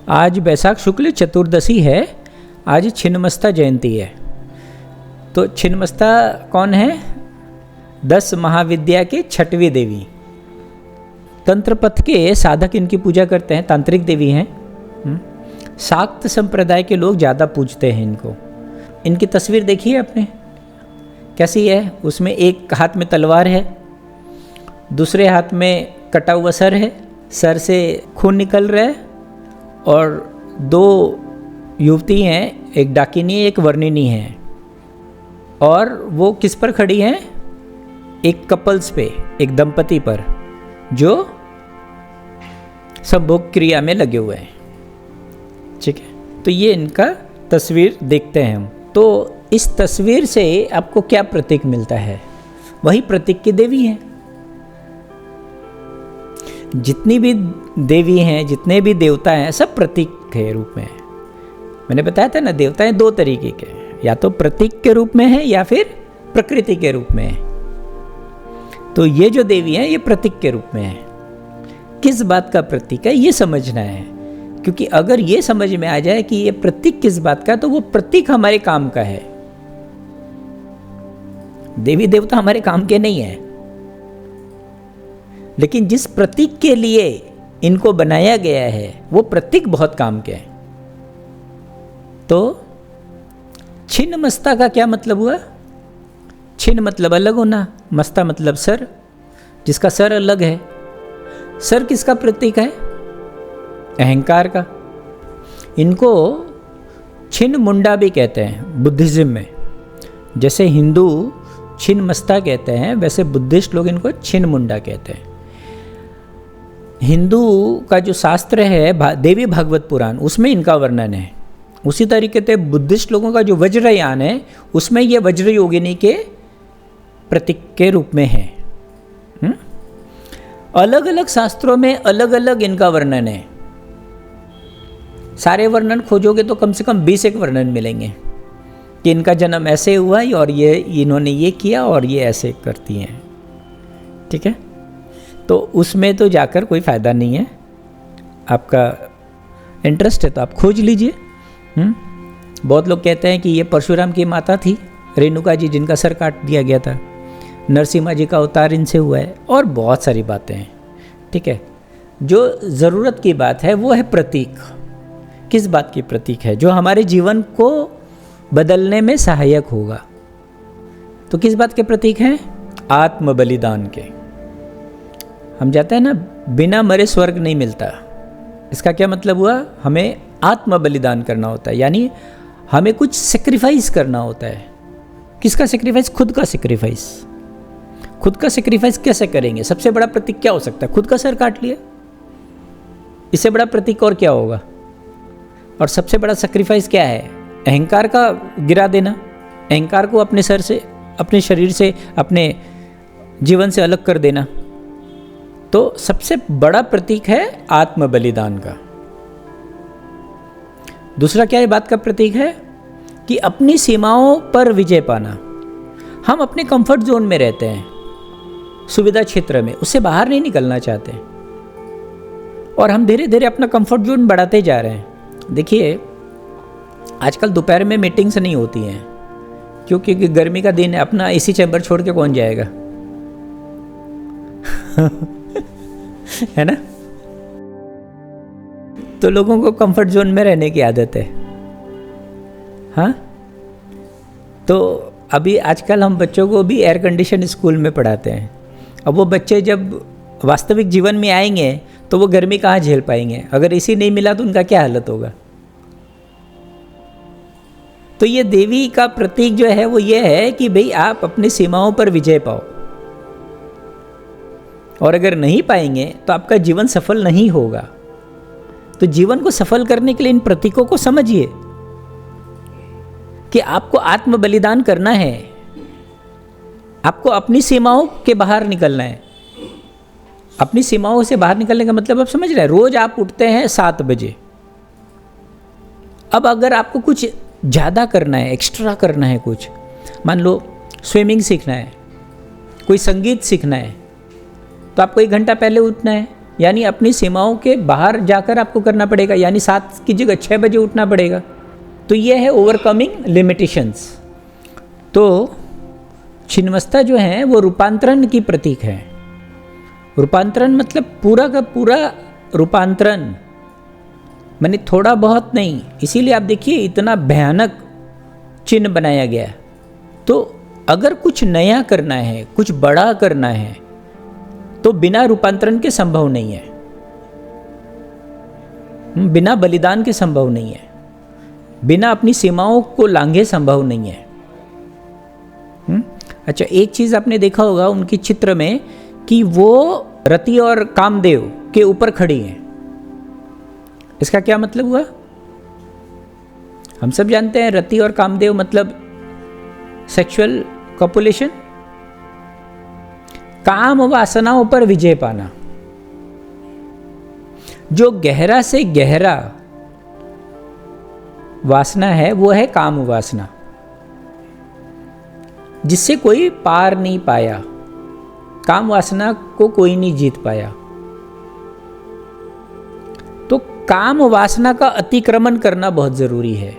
आज वैशाख शुक्ल चतुर्दशी है, आज छिन्नमस्ता जयंती है। तो छिन्नमस्ता कौन है? 10 महाविद्या के 6वीं देवी, तंत्र पथ के साधक इनकी पूजा करते हैं, तांत्रिक देवी हैं। शाक्त संप्रदाय के लोग ज़्यादा पूजते हैं इनको। इनकी तस्वीर देखिए आपने, कैसी है? उसमें एक हाथ में तलवार है, दूसरे हाथ में कटा हुआ सर है, सर से खून निकल रहा है, और 2 युवती हैं, एक डाकिनी एक वर्णिनी है, और वो किस पर खड़ी हैं? एक कपल्स पे, एक दंपति पर, जो संभोग क्रिया में लगे हुए हैं। ठीक है, तो ये इनका तस्वीर देखते हैं हम। तो इस तस्वीर से आपको क्या प्रतीक मिलता है? वही प्रतीक की देवी हैं। जितनी भी देवी हैं, जितने भी देवता हैं, सब प्रतीक के रूप में है। मैंने बताया था ना, देवताएं 2 तरीके के, या तो प्रतीक के रूप में है या फिर प्रकृति के रूप में है। तो ये जो देवी हैं, ये प्रतीक के रूप में है। किस बात का प्रतीक है ये समझना है, क्योंकि अगर ये समझ में आ जाए कि ये प्रतीक किस बात का, तो वो प्रतीक हमारे काम का है। देवी देवता हमारे काम के नहीं है, लेकिन जिस प्रतीक के लिए इनको बनाया गया है वो प्रतीक बहुत काम के है। तो छिन्नमस्ता का क्या मतलब हुआ? छिन्न मतलब अलग होना, मस्ता मतलब सर, जिसका सर अलग है। सर किसका प्रतीक है? अहंकार का। इनको छिन्न मुंडा भी कहते हैं बुद्धिज्म में। जैसे हिंदू छिन्नमस्ता कहते हैं, वैसे बुद्धिस्ट लोग इनको छिन्न मुंडा कहते हैं। हिंदू का जो शास्त्र है देवी भागवत पुराण, उसमें इनका वर्णन है। उसी तरीके से बुद्धिस्ट लोगों का जो वज्रयान है, उसमें ये वज्र योगिनी के प्रतीक के रूप में है। अलग अलग शास्त्रों में अलग अलग इनका वर्णन है। सारे वर्णन खोजोगे तो कम से कम 20 एक वर्णन मिलेंगे कि इनका जन्म ऐसे हुआ और ये इन्होंने ये किया और ये ऐसे करती हैं। ठीक है, तो उसमें तो जाकर कोई फ़ायदा नहीं है। आपका इंटरेस्ट है तो आप खोज लीजिए। बहुत लोग कहते हैं कि ये परशुराम की माता थी, रेणुका जी, जिनका सर काट दिया गया था। नरसिम्हा जी का अवतार इनसे हुआ है, और बहुत सारी बातें हैं। ठीक है, जो ज़रूरत की बात है वो है प्रतीक। किस बात की प्रतीक है? जो हमारे जीवन को बदलने में सहायक होगा। तो किस बात के प्रतीक हैं? आत्म बलिदान के। हम जाते हैं ना, बिना मरे स्वर्ग नहीं मिलता। इसका क्या मतलब हुआ? हमें आत्म बलिदान करना होता है, यानी हमें कुछ सेक्रीफाइस करना होता है। किसका सेक्रीफाइस? खुद का सेक्रीफाइस। खुद का सेक्रीफाइस कैसे करेंगे? सबसे बड़ा प्रतीक क्या हो सकता है? खुद का सर काट लिया, इससे बड़ा प्रतीक और क्या होगा? और सबसे बड़ा सेक्रीफाइस क्या है? अहंकार का गिरा देना, अहंकार को अपने सर से, अपने शरीर से, अपने जीवन से अलग कर देना। तो सबसे बड़ा प्रतीक है आत्म बलिदान का। दूसरा क्या है बात का प्रतीक है? कि अपनी सीमाओं पर विजय पाना। हम अपने कंफर्ट जोन में रहते हैं, सुविधा क्षेत्र में, उससे बाहर नहीं निकलना चाहते, और हम धीरे धीरे अपना कंफर्ट जोन बढ़ाते जा रहे हैं। देखिए, आजकल दोपहर में मीटिंग्स नहीं होती हैं, क्योंकि गर्मी का दिन है। अपना एसी चैम्बर छोड़ के कौन जाएगा? है ना? तो लोगों को कंफर्ट जोन में रहने की आदत है। हाँ, तो अभी आजकल हम बच्चों को भी एयर कंडीशन स्कूल में पढ़ाते हैं। अब वो बच्चे जब वास्तविक जीवन में आएंगे तो वो गर्मी कहाँ झेल पाएंगे? अगर एसी नहीं मिला तो उनका क्या हालत होगा? तो ये देवी का प्रतीक जो है वो ये है कि भाई आप अपनी सीमाओं पर विजय पाओ, और अगर नहीं पाएंगे तो आपका जीवन सफल नहीं होगा। तो जीवन को सफल करने के लिए इन प्रतीकों को समझिए कि आपको आत्म बलिदान करना है, आपको अपनी सीमाओं के बाहर निकलना है। अपनी सीमाओं से बाहर निकलने का मतलब आप समझ रहे हैं? रोज आप उठते हैं 7 बजे। अब अगर आपको कुछ ज़्यादा करना है, एक्स्ट्रा करना है, कुछ मान लो स्विमिंग सीखना है, कोई संगीत सीखना है, तो आपको 1 घंटा पहले उठना है। यानी अपनी सीमाओं के बाहर जाकर आपको करना पड़ेगा, यानी 7 की जगह 6 बजे उठना पड़ेगा। तो ये है ओवरकमिंग लिमिटेशंस। तो छिन्नमस्ता जो है वो रूपांतरण की प्रतीक है। रूपांतरण मतलब पूरा का पूरा रूपांतरण, मैंने थोड़ा बहुत नहीं। इसीलिए आप देखिए इतना भयानक चिन्ह बनाया गया। तो अगर कुछ नया करना है, कुछ बड़ा करना है, तो बिना रूपांतरण के संभव नहीं है, बिना बलिदान के संभव नहीं है, बिना अपनी सीमाओं को लांघे संभव नहीं है। अच्छा, एक चीज आपने देखा होगा उनकी चित्र में कि वो रति और कामदेव के ऊपर खड़ी हैं। इसका क्या मतलब हुआ? हम सब जानते हैं रति और कामदेव मतलब सेक्सुअल कॉपुलेशन, काम वासनाओं पर विजय पाना। जो गहरा से गहरा वासना है वो है काम वासना, जिससे कोई पार नहीं पाया। काम वासना को कोई नहीं जीत पाया। तो काम वासना का अतिक्रमण करना बहुत जरूरी है।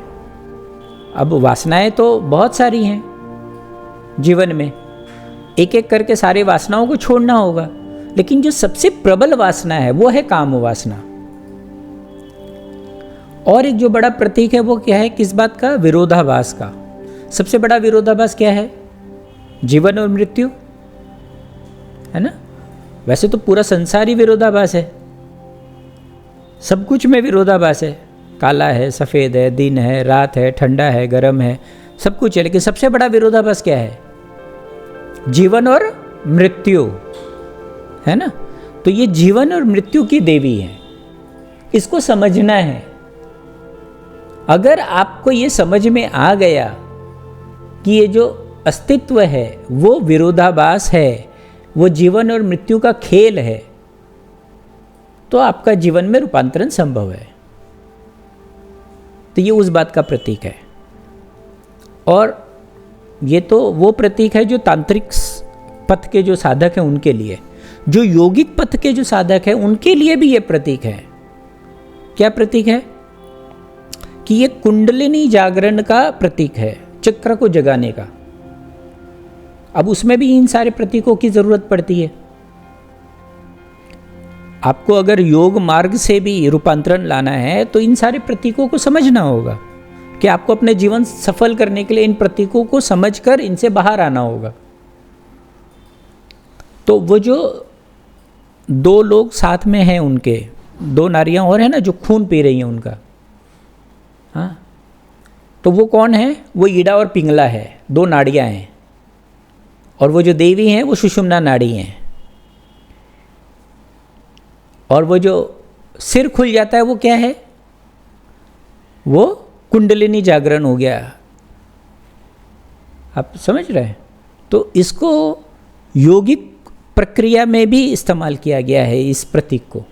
अब वासनाएं तो बहुत सारी हैं जीवन में, एक एक करके सारे वासनाओं को छोड़ना होगा, लेकिन जो सबसे प्रबल वासना है वो है काम वासना। और एक जो बड़ा प्रतीक है वो क्या है? किस बात का? विरोधाभास का। सबसे बड़ा विरोधाभास क्या है? जीवन और मृत्यु, है ना? वैसे तो पूरा संसार ही विरोधाभास है, सब कुछ में विरोधाभास है। काला है, सफ़ेद है, दिन है, रात है, ठंडा है, गर्म है, सब कुछ है। लेकिन सबसे बड़ा विरोधाभास क्या है? जीवन और मृत्यु, है ना? तो ये जीवन और मृत्यु की देवी है, इसको समझना है। अगर आपको ये समझ में आ गया कि ये जो अस्तित्व है वो विरोधाभास है, वो जीवन और मृत्यु का खेल है, तो आपका जीवन में रूपांतरण संभव है। तो ये उस बात का प्रतीक है। और ये तो वो प्रतीक है जो तांत्रिक पथ के जो साधक हैं उनके लिए, जो योगिक पथ के जो साधक हैं उनके लिए भी ये प्रतीक है। क्या प्रतीक है? कि ये कुंडलिनी जागरण का प्रतीक है, चक्र को जगाने का। अब उसमें भी इन सारे प्रतीकों की जरूरत पड़ती है। आपको अगर योग मार्ग से भी रूपांतरण लाना है तो इन सारे प्रतीकों को समझना होगा कि आपको अपने जीवन सफल करने के लिए इन प्रतीकों को समझकर इनसे बाहर आना होगा। तो वो जो 2 लोग साथ में हैं, उनके 2 नारियां और है ना जो खून पी रही हैं उनका, हाँ, तो वो कौन है? वो ईड़ा और पिंगला है, 2 नाड़ियां हैं। और वो जो देवी हैं वो सुषुम्ना नाड़ी हैं। और वो जो सिर खुल जाता है वो क्या है? वो कुंडलिनी जागरण हो गया। आप समझ रहे हैं? तो इसको योगिक प्रक्रिया में भी इस्तेमाल किया गया है, इस प्रतीक को।